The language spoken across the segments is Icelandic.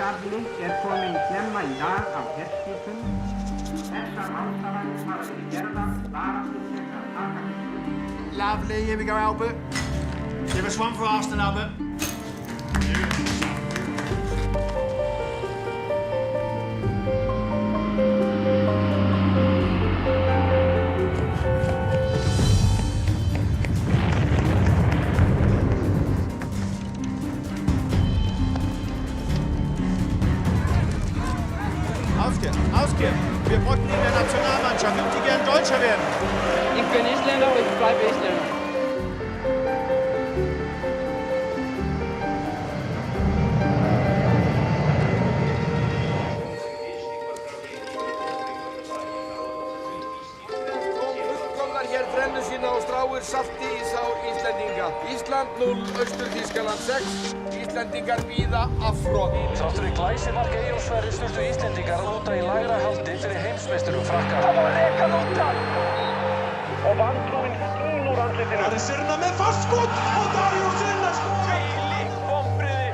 Fiskeafli komin í klemma í dag á herskipum. Þessar ráðstafanir hafa verið gerðar varandi til að taka fiskum. Lovely, here we go, Albert. Give us one for Arsenal, Albert. Ausgehen. Wir brauchen in der Nationalmannschaft und die gern Deutscher werden. Ich bin Isländer und ich bleibe Isländer. Fullkomnar hér þrennu sína og stráir salti í sá Íslendinga. Ísland 0, Austur-Þýskaland 6. Íslendingar bíða afrot. Þrátt fyrir glæsimark Eyjólfs Sverris þurftu Íslendingar að lúta í lægra haldi fyrir heimsmeisturum Frakka. Það var lekan undan og vantrúin skín úr andlitinu. Það Sirna með fast skot og Daríó Sirna skorar. Þvílík vonbrigði.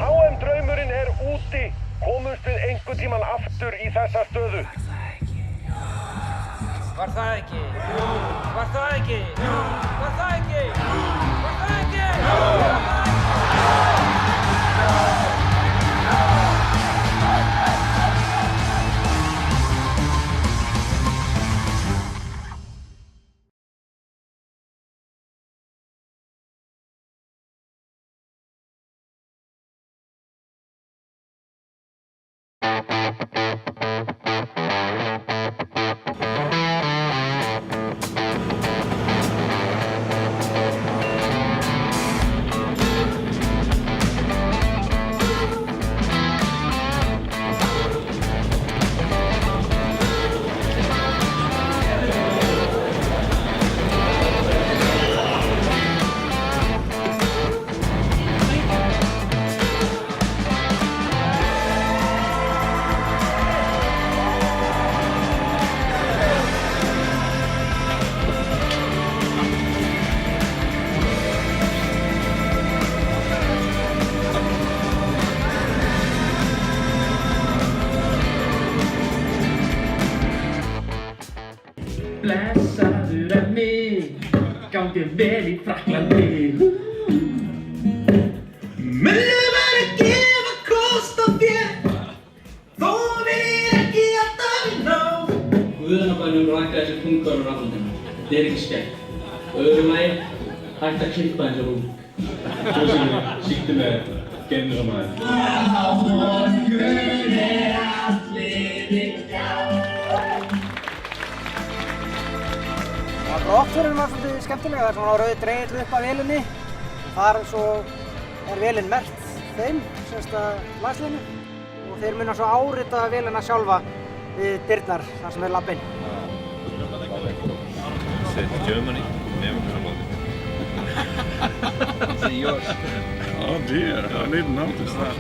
HM-draumurinn úti. Komumst við einhvern tímann aftur í þessa stöðu? Var það ekki? Var það ekki? Var það ekki? Var það ekki? Blessaður er mig, gangi vel í Frakklandi. Mönnum er að gefa kost á þér, þó við ekki alltaf ná. Guðanabænum raka þessi pungar úr andlitinu. Þetta ekki skemmt. Og öðru lagi, hægt að klippa þessi rúm. Svo sem við sýktum með genur og maður. Á morgun allt liðið hjá. Brottförin var svolítið skemmtilega, það er svona rauði dregill upp af vélinni. Þar svo vélinn merkt þeim, semst að landsliðinu. Og þeir muna svo árita vélina sjálfa við dyrnar, þar sem er labbinn. Said Germany, never promoted. Is it yours? Oh dear, I didn't notice that.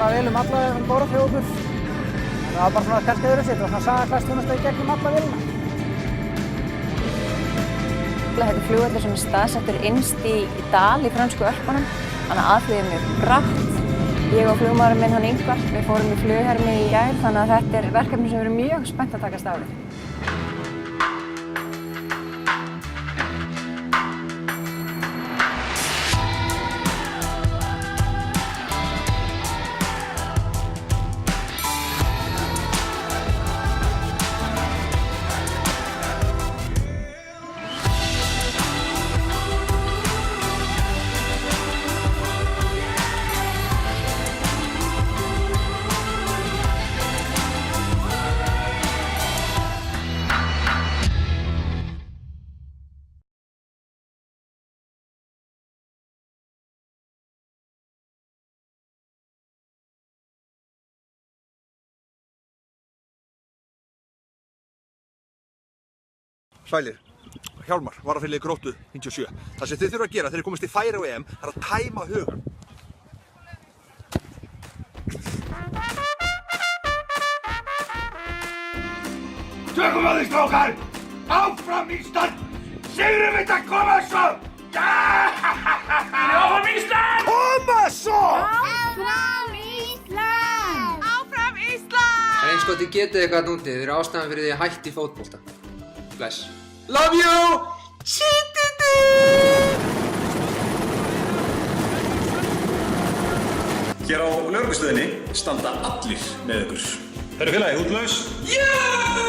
Vel alla borð hjá okkur. Það var bara svona kannski öðru sitt og það sagði klassþjónusta í gegnum alla vélina. Þetta er flugvöllur sem er staðsettur innst í dal í frönsku Ölpunum. Þannig að aðflugið er mjög bratt. Ég og flugmaðurinn minn, hann Ingvar, við fórum í flughermi í gær, þannig að þetta er verkefni sem við erum mjög spennt að takast á við. Sælir, Hjálmar, varafélagi Gróttu 97. Það sem þið þurfa að gera þegar þið komist í færi á EM er að tæma hugann. Tökum á því, strákar! Áfram Ísland! Sigrum þetta koma svo! Áfram Ísland! Koma svo! Áfram Ísland! Áfram Ísland! Eins gott þið getið eitthvað núti, þið eru ástæðan fyrir því að hætti í fótbolta. Bless. Love you! Sýttindi! Hér á lögreglustöðinni standa allir með ykkur. Eru félagi útlaus? Já!